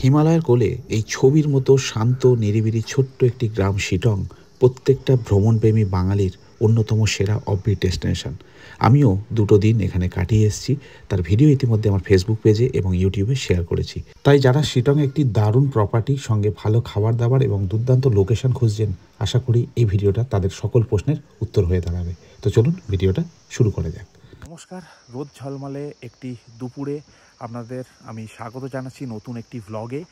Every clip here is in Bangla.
হিমালয়ের কোলে এই ছবির মতো শান্ত নিরিবিলি ছোট্ট একটি গ্রাম শিটং প্রত্যেকটা ভ্রমণপ্রেমী বাঙালির অন্যতম সেরা অফবিট ডেস্টিনেশন। আমিও দুটো দিন এখানে কাটিয়ে এসেছি, তার ভিডিও ইতিমধ্যে আমার ফেসবুক পেজে এবং ইউটিউবে শেয়ার করেছি। তাই যারা শিটংয়ে একটি দারুণ প্রপার্টি সঙ্গে ভালো খাবার দাবার এবং দুর্দান্ত লোকেশন খুঁজছেন, আশা করি এই ভিডিওটা তাদের সকল প্রশ্নের উত্তর হয়ে দাঁড়াবে। তো চলুন ভিডিওটা শুরু করা যাক। নমস্কার, রোদ ঝলমলে একটি দুপুরে আপনাদের আমি স্বাগত জানাচ্ছি নতুন একটি ভ্লগে।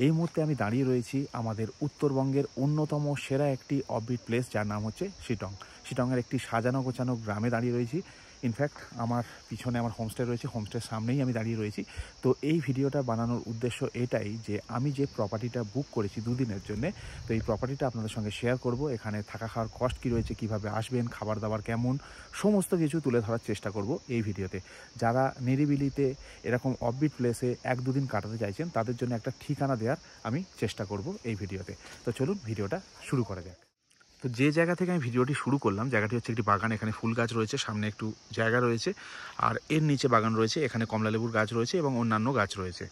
এই মুহূর্তে আমি দাঁড়িয়ে রয়েছি আমাদের উত্তরবঙ্গের অন্যতম সেরা একটি অফবিট প্লেস, যার নাম হচ্ছে শিটং। শিটংয়ের একটি সাজানো গোছানো গ্রামে দাঁড়িয়ে রয়েছি। ইনফ্যাক্ট আমার পিছনে আমার হোমস্টে রয়েছে, হোমস্টের সামনেই আমি দাঁড়িয়ে রয়েছি। তো এই ভিডিওটা বানানোর উদ্দেশ্য এটাই যে আমি যে প্রপার্টিটা বুক করেছি দুদিনের জন্য, তো এই প্রপার্টিটা আপনাদের সঙ্গে শেয়ার করব। এখানে থাকা খাওয়ার কস্ট কী রয়েছে, কীভাবে আসবেন, খাবার দাবার কেমন, সমস্ত কিছু তুলে ধরার চেষ্টা করব এই ভিডিওতে। যারা নিরিবিলিতে এরকম অফবিট প্লেসে এক দুদিন কাটাতে চাইছেন, তাদের জন্য একটা ঠিকানা দেওয়ার আমি চেষ্টা করব এই ভিডিওতে। তো চলুন ভিডিওটা শুরু করা যাক। তো যে জায়গা থেকে আমি ভিডিওটি শুরু করলাম, জায়গাটি হচ্ছে একটি বাগান। এখানে ফুল গাছ রয়েছে, সামনে একটু জায়গা রয়েছে, আর এর নিচে বাগান রয়েছে। এখানে কমলালেবুর গাছ রয়েছে এবং অন্যান্য গাছ রয়েছে।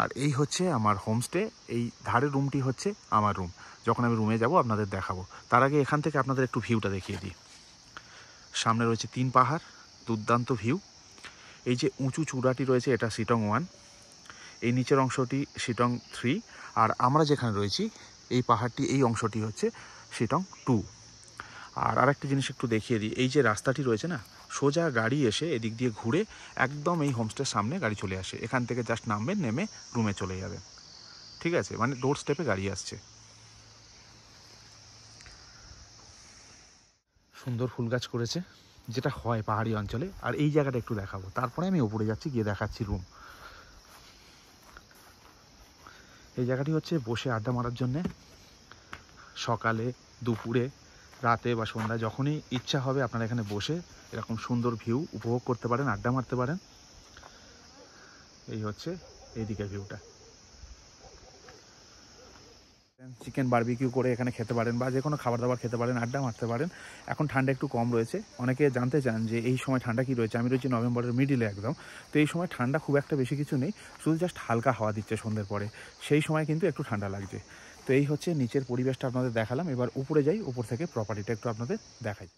আর এই হচ্ছে আমার হোমস্টে। এই ধারের রুমটি হচ্ছে আমার রুম। যখন আমি রুমে যাব আপনাদের দেখাবো। তার আগে এখান থেকে আপনাদের একটু ভিউটা দেখিয়ে দিই। সামনে রয়েছে 3 পাহাড়, দুর্দান্ত ভিউ। এই যে উঁচু চূড়াটি রয়েছে, এটা শিটং 1, এই নিচের অংশটি শিটং 3, আর আমরা যেখানে রয়েছি এই পাহাড়টি, এই অংশটি হচ্ছে শিটং 2। আর আরেকটি জিনিস একটু দেখিয়ে দিই, এই যে রাস্তাটি রয়েছে না, সোজা গাড়ি এসে এদিক দিয়ে ঘুরে একদম এই হোমস্টের সামনে গাড়ি চলে আসে। এখান থেকে জাস্ট নামবেন, নেমে রুমে চলে যাবেন। ঠিক আছে, মানে ডোর স্টেপে গাড়ি আসছে। সুন্দর ফুল গাছ করেছে, যেটা হয় পাহাড়ি অঞ্চলে। আর এই জায়গাটা একটু দেখাবো, তারপরে আমি উপরে যাচ্ছি, গিয়ে দেখাচ্ছি রুম। এই জায়গাটি হচ্ছে বসে আড্ডা মারার জন্যে। সকালে, দুপুরে, রাতে বা সন্ধ্যায় যখনই ইচ্ছা হবে আপনারা এখানে বসে এরকম সুন্দর ভিউ উপভোগ করতে পারেন, আড্ডা মারতে পারেন। এই হচ্ছে এইদিকের ভিউটা। চিকেন বারবিকিউ করে এখানে খেতে পারেন, বা যে কোনো খাবার দাবার খেতে পারেন, আড্ডা মারতে পারেন। এখন ঠান্ডা একটু কম রয়েছে। অনেকে জানতে চান যে এই সময় ঠান্ডা কী রয়েছে। আমি রয়েছি নভেম্বরের মিডিলে একদম। তো এই সময় ঠান্ডা খুব একটা বেশি কিছু নেই, শুধু জাস্ট হালকা হাওয়া দিচ্ছে সন্ধ্যের পরে, সেই সময় কিন্তু একটু ঠান্ডা লাগছে। তো এই হচ্ছে নিচের পরিবেশটা আপনাদের দেখালাম। এবার উপরে যাই, উপর থেকে প্রপার্টিটা একটু আপনাদের দেখাই।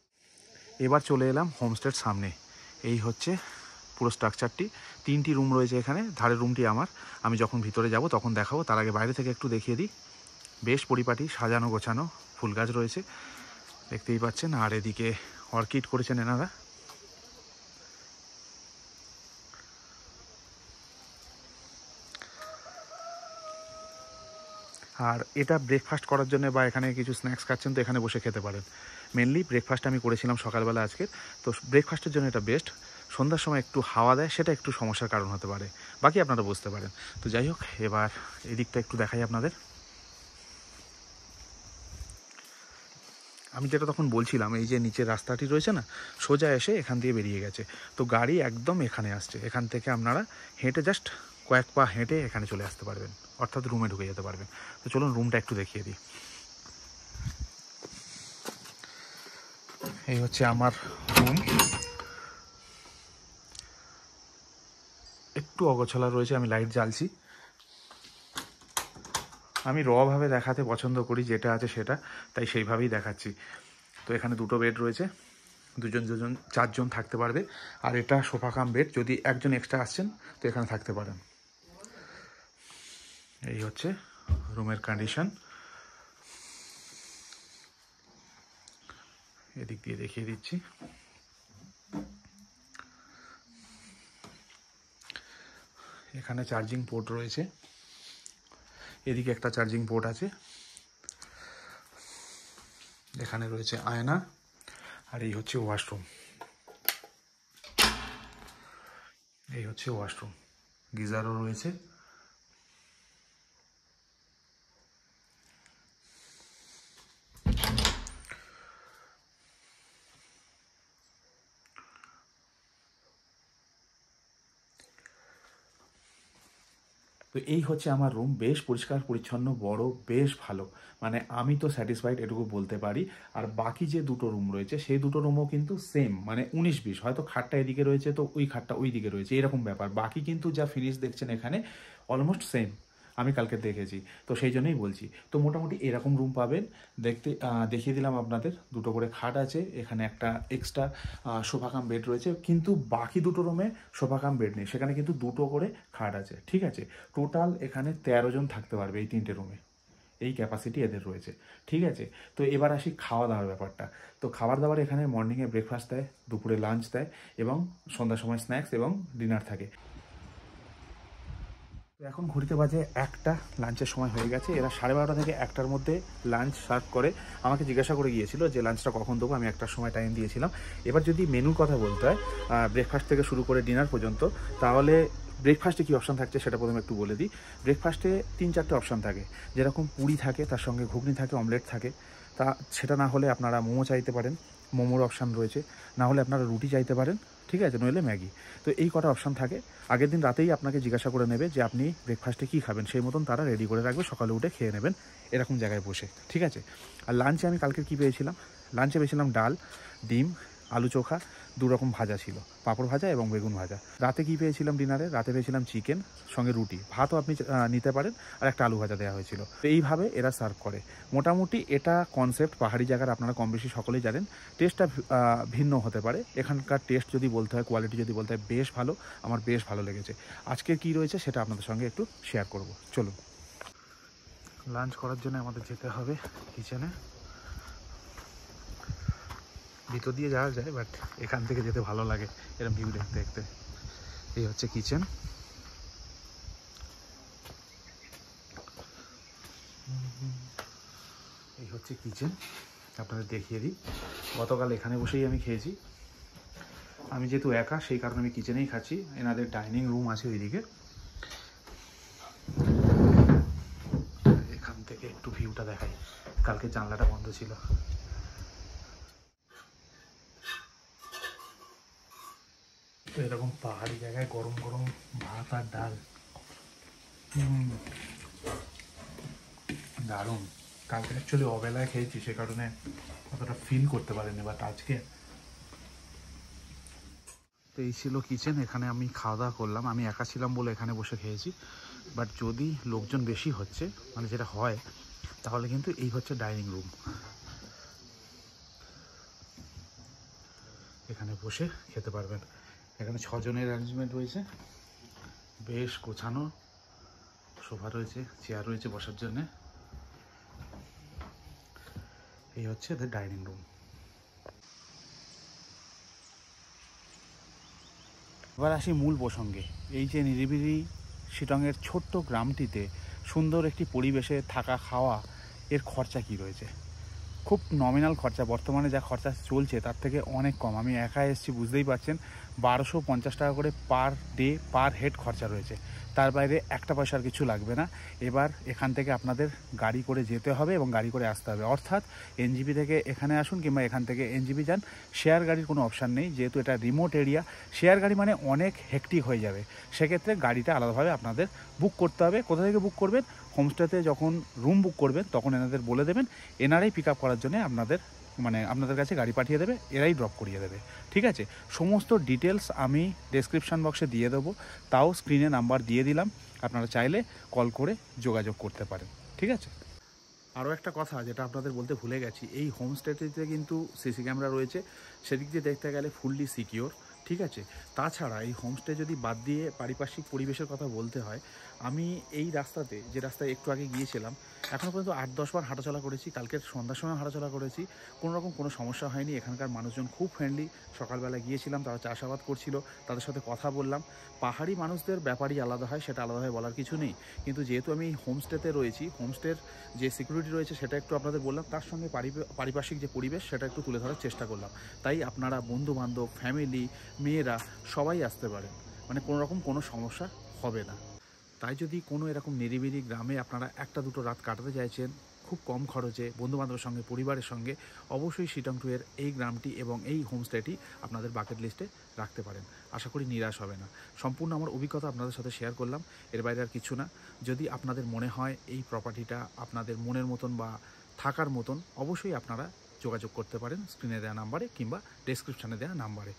এবার চলে এলাম হোমস্টের সামনে। এই হচ্ছে পুরো স্ট্রাকচারটি। 3টি রুম রয়েছে এখানে, ধারের রুমটি আমার। আমি যখন ভিতরে যাব তখন দেখাবো, তার আগে বাইরে থেকে একটু দেখিয়ে দিই। বেশ পরিপাটি, সাজানো গোছানো, ফুল গাছ রয়েছে দেখতেই পাচ্ছেন। আর এদিকে অর্কিড করেছেন এনারা। আর এটা ব্রেকফাস্ট করার জন্য, বা এখানে কিছু স্ন্যাক্স খাচ্ছেন তো এখানে বসে খেতে পারেন। মেনলি ব্রেকফাস্ট আমি করেছিলাম সকালবেলা আজকে, তো ব্রেকফাস্টের জন্য এটা বেস্ট। সন্ধ্যার সময় একটু হাওয়া দেয়, সেটা একটু সমস্যার কারণ হতে পারে, বাকি আপনারা বুঝতে পারেন। তো যাই হোক, এবার এদিকটা একটু দেখাই আপনাদের। আমি যেটা তখন বলছিলাম, এই যে নিচের রাস্তাটি রয়েছে না, সোজা এসে এখান দিয়ে বেরিয়ে গেছে। তো গাড়ি একদম এখানে আসছে। এখান থেকে আপনারা হেঁটে জাস্ট কয়েক পা হেঁটে এখানে চলে আসতে পারবেন, অর্থাৎ রুমে ঢুকে যেতে পারবেন। তো চলুন রুমটা একটু দেখিয়ে দিই। এই হচ্ছে আমার রুম। একটু অগোছালা রয়েছে, আমি লাইট জ্বালছি। আমি রভাবে দেখাতে পছন্দ করি, যেটা আছে সেটা, তাই সেইভাবেই দেখাচ্ছি। তো এখানে 2টো বেড রয়েছে, দুজন 4জন থাকতে পারবে। আর এটা সোফা কাম বেড, যদি একজন এক্সট্রা আসছেন তো এখানে থাকতে পারেন। এই হচ্ছে রুমের কন্ডিশন। এদিক দিয়ে দেখিয়ে দিচ্ছি। এখানে চার্জিং পোর্ট রয়েছে, এদিকে একটা চার্জিং পোর্ট আছে। এখানে রয়েছে আয়না, আর এই হচ্ছে ওয়াশরুম। এই হচ্ছে ওয়াশরুম, গিজারও রয়েছে। তো এই হচ্ছে আমার রুম, বেশ পরিষ্কার পরিচ্ছন্ন, বড়, বেশ ভালো। মানে আমি তো স্যাটিসফাইড, এটুকু বলতে পারি। আর বাকি যে 2টো রুম রয়েছে, সেই 2টো রুমও কিন্তু সেম, মানে 19-20, হয়তো খাটটা এদিকে রয়েছে তো ওই খাটটা ওই দিকে রয়েছে, এরকম ব্যাপার। বাকি কিন্তু যা ফিনিশ দেখছেন এখানে অলমোস্ট সেম। আমি কালকে দেখেছি, তো সেই জন্যই বলছি। তো মোটামুটি এরকম রুম পাবেন। দেখিয়ে দিলাম আপনাদের, দুটো করে খাট আছে, এখানে একটা এক্সট্রা সোফা কাম বেড রয়েছে, কিন্তু বাকি দুটো রুমে সোফা কাম বেড নেই, সেখানে কিন্তু দুটো করে খাট আছে, ঠিক আছে। টোটাল এখানে 13 জন থাকতে পারবে এই 3টে রুমে, এই ক্যাপাসিটি এদের রয়েছে, ঠিক আছে। তো এবার আসি খাওয়া দাওয়ার ব্যাপারটা। তো খাবার দাবার এখানে মর্নিংয়ে ব্রেকফাস্ট দেয়, দুপুরে লাঞ্চ দেয় এবং সন্ধ্যার সময় স্ন্যাক্স এবং ডিনার থাকে। তো এখন ঘড়িতে বাজে 1টা, লাঞ্চের সময় হয়ে গেছে। এরা 12:30 থেকে 1টার মধ্যে লাঞ্চ সার্ভ করে। আমাকে জিজ্ঞাসা করে গিয়েছিল যে লাঞ্চটা কখন দেবো, আমি 1টার সময় টাইম দিয়েছিলাম। এবার যদি মেনুর কথা বলতে হয়, ব্রেকফাস্ট থেকে শুরু করে ডিনার পর্যন্ত, তাহলে ব্রেকফাস্টে কী অপশান থাকছে সেটা প্রথমে একটু বলে দিই। ব্রেকফাস্টে 3-4টে অপশান থাকে, যেরকম পুরি থাকে, তার সঙ্গে ঘুগনি থাকে, অমলেট থাকে। সেটা না হলে আপনারা মোমো চাইতে পারেন, মোমোর অপশান রয়েছে, না হলে আপনারা রুটি চাইতে পারেন, ঠিক আছে, নইলে ম্যাগি। তো এই কটা অপশান থাকে। আগের দিন রাতেই আপনাকে জিজ্ঞাসা করে নেবে যে আপনি ব্রেকফাস্টে কী খাবেন, সেই মতন তারা রেডি করে রাখবে, সকালে উঠে খেয়ে নেবেন এরকম জায়গায় বসে, ঠিক আছে। আর লাঞ্চে আমি কালকে কী পেয়েছিলাম, লাঞ্চে পেয়েছিলাম ডাল, ডিম, আলু চোখা, 2 রকম ভাজা ছিল, পাঁপড় ভাজা এবং বেগুন ভাজা। রাতে কী পেয়েছিলাম ডিনারে, রাতে পেয়েছিলাম চিকেন, সঙ্গে রুটি, ভাতও আপনি নিতে পারেন, আর একটা আলু ভাজা দেওয়া হয়েছিল। তো এইভাবে এরা সার্ভ করে। মোটামুটি এটা কনসেপ্ট পাহাড়ি জায়গার, আপনারা কম বেশি সকলেই জানেন। টেস্টটা ভিন্ন হতে পারে, এখানকার টেস্ট যদি বলতে হয়, কোয়ালিটি যদি বলতে হয়, বেশ ভালো, আমার বেশ ভালো লেগেছে। আজকে কি রয়েছে সেটা আপনাদের সঙ্গে একটু শেয়ার করব। চলুন। লাঞ্চ করার জন্য আমাদের যেতে হবে কিচেনে। ভিতর দিয়ে যাওয়া যায়, বাট এখান থেকে যেতে ভালো লাগে, এরকম ভিউ দেখতে দেখতে। এই হচ্ছে কিচেন। এই হচ্ছে কিচেন, আপনাদের দেখিয়ে দিই। গতকাল এখানে বসেই আমি খেয়েছি। আমি যেহেতু একা, সেই কারণে আমি কিচেনেই খাচ্ছি। এনাদের ডাইনিং রুম আছে ওইদিকে, এখান থেকে একটু ভিউটা দেখাই। কালকে জানলাটা বন্ধ ছিল। তো এরকম পাহাড়ি জায়গায় গরম গরম ভাত আর ডাল, দারুণ। কালকে অ্যাকচুয়ালি অবেলায় খেয়েছি, সে কারণে অতটা ফিল করতে পারিনি, বাট আজকে। তো এই ছিল কিচেন, এখানে আমি খাওয়া দাওয়া করলাম। আমি একা ছিলাম বলে এখানে বসে খেয়েছি, বাট যদি লোকজন বেশি হচ্ছে, মানে যেটা হয়, তাহলে কিন্তু এই হচ্ছে ডাইনিং রুম। এখানে বসে খেতে পারবেন। এখানে 6 জনের অ্যারেঞ্জমেন্ট রয়েছে, বেশ গোছানো। সোফা রয়েছে, চেয়ার রয়েছে বসার জন্যে। এই হচ্ছে এদের ডাইনিং রুম। এবার আসি মূল প্রসঙ্গে। এই যে নিরিবিলি শিলংয়ের ছোট্ট গ্রামটিতে সুন্দর একটি পরিবেশে থাকা খাওয়া, এর খরচা কি রয়েছে? খুব নমিনাল খরচা, বর্তমানে যা খরচা চলছে তার থেকে অনেক কম। আমি একা এসেছি, বুঝতেই পারছেন, 1250 টাকা করে পার ডে পার হেড খরচা রয়েছে। তার বাইরে একটা পয়সার কিছু লাগবে না। এবার এখান থেকে আপনাদের গাড়ি করে যেতে হবে এবং গাড়ি করে আসতে হবে, অর্থাৎ এনজিপি থেকে এখানে আসুন কিংবা এখান থেকে এনজিপি যান। শেয়ার গাড়ির কোনো অপশান নেই, যেহেতু এটা রিমোট এরিয়া। শেয়ার গাড়ি মানে অনেক হেক্টিক হয়ে যাবে, সেক্ষেত্রে গাড়িটা আলাদাভাবে আপনাদের বুক করতে হবে। কোথা থেকে বুক করবেন? হোমস্টেতে যখন রুম বুক করবেন তখন এনাদের বলে দেবেন, এনারাই পিক আপ করার জন্য আপনাদের কাছে গাড়ি পাঠিয়ে দেবে, এরাই ড্রপ করিয়ে দেবে, ঠিক আছে। সমস্ত ডিটেলস আমি ডেসক্রিপশান বক্সে দিয়ে দেবো, তাও স্ক্রিনে নাম্বার দিয়ে দিলাম, আপনারা চাইলে কল করে যোগাযোগ করতে পারেন, ঠিক আছে। আরও একটা কথা যেটা আপনাদের বলতে ভুলে গেছি, এই হোমস্টেটিতে কিন্তু সিসি ক্যামেরা রয়েছে, সেদিক দিয়ে দেখতে গেলে ফুললি সিকিওর, ঠিক আছে। তাছাড়া এই হোমস্টে যদি বাদ দিয়ে পারিপার্শ্বিক পরিবেশের কথা বলতে হয়, আমি এই রাস্তাতে, যে রাস্তায় একটু আগে গিয়েছিলাম, এখনও পর্যন্ত 8-10 বার হাঁটাচলা করেছি। কালকের সন্ধ্যার সময় হাঁটাচলা করেছি, কোনো সমস্যা হয়নি। এখানকার মানুষজন খুব ফ্রেন্ডলি। সকালবেলা গিয়েছিলাম, তারা চাষাবাদ করছিল, তাদের সাথে কথা বললাম। পাহাড়ি মানুষদের ব্যাপারই আলাদা হয়, সেটা আলাদাভাবে বলার কিছু নেই। কিন্তু যেহেতু আমি হোমস্টেতে রয়েছি, হোমস্টের যে সিকিউরিটি রয়েছে সেটা একটু আপনাদের বললাম, তার সঙ্গে পারিপার্শ্বিক যে পরিবেশ সেটা একটু তুলে ধরার চেষ্টা করলাম। তাই আপনারা বন্ধুবান্ধব, ফ্যামিলি, মেয়েরা সবাই আসতে পারেন, মানে কোনো সমস্যা হবে না। তাই যদি কোনো এরকম নিরিবিলি গ্রামে আপনারা 1-2 রাত কাটাতে চাইছেন খুব কম খরচে বন্ধুবান্ধবের সঙ্গে, পরিবারের সঙ্গে, অবশ্যই শিলং ট্যুরের এই গ্রামটি এবং এই হোমস্টেটি আপনাদের বাকেট লিস্টে রাখতে পারেন। আশা করি নিরাশ হবে না। সম্পূর্ণ আমার অভিজ্ঞতা আপনাদের সাথে শেয়ার করলাম, এর বাইরে আর কিছু না। যদি আপনাদের মনে হয় এই প্রপার্টিটা আপনাদের মনের মতন বা থাকার মতন, অবশ্যই আপনারা যোগাযোগ করতে পারেন স্ক্রিনে দেওয়া নাম্বারে কিংবা ডেসক্রিপশানে দেওয়া নাম্বারে।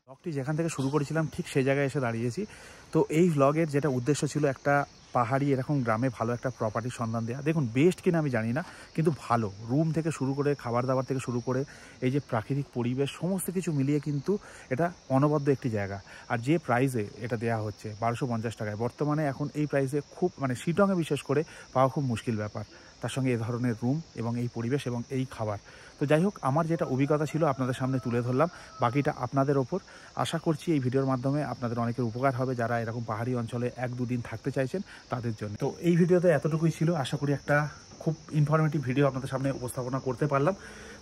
ব্লগটি যেখান থেকে শুরু করেছিলাম ঠিক সেই জায়গায় এসে দাঁড়িয়েছি। তো এই ব্লগের যেটা উদ্দেশ্য ছিল একটা পাহাড়ি এরকম গ্রামে ভালো একটা প্রপার্টির সন্ধান দেওয়া। দেখুন বেস্ট কিনা আমি জানি না, কিন্তু ভালো রুম থেকে শুরু করে খাবার দাবার থেকে শুরু করে এই যে প্রাকৃতিক পরিবেশ সমস্ত কিছু মিলিয়ে কিন্তু এটা অনবদ্য একটি জায়গা। আর যে প্রাইসে এটা দেওয়া হচ্ছে 1250 টাকায়, বর্তমানে এখন এই প্রাইসে খুব মানে শিটংয়ে বিশেষ করে পাওয়া খুব মুশকিল ব্যাপার। তার সঙ্গে এ ধরনের রুম এবং এই পরিবেশ এবং এই খাবার। তো যাই হোক, আমার যেটা অভিজ্ঞতা ছিল আপনাদের সামনে তুলে ধরলাম, বাকিটা আপনাদের ওপর। আশা করছি এই ভিডিওর মাধ্যমে আপনাদের অনেকের উপকার হবে যারা এরকম পাহাড়ি অঞ্চলে 1-2 দিন থাকতে চাইছেন তাদের জন্য। তো এই ভিডিওতে এতটুকুই ছিল, আশা করি একটা খুব ইনফরমেটিভ ভিডিও আপনাদের সামনে উপস্থাপনা করতে পারলাম।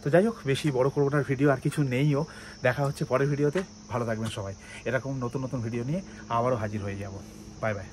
তো যাই হোক, বেশি বড় করবো না, ভিডিও আর কিছু নেইও। দেখা হচ্ছে পরের ভিডিওতে। ভালো থাকবেন সবাই। এরকম নতুন নতুন ভিডিও নিয়ে আবারও হাজির হয়ে যাব। Bye bye.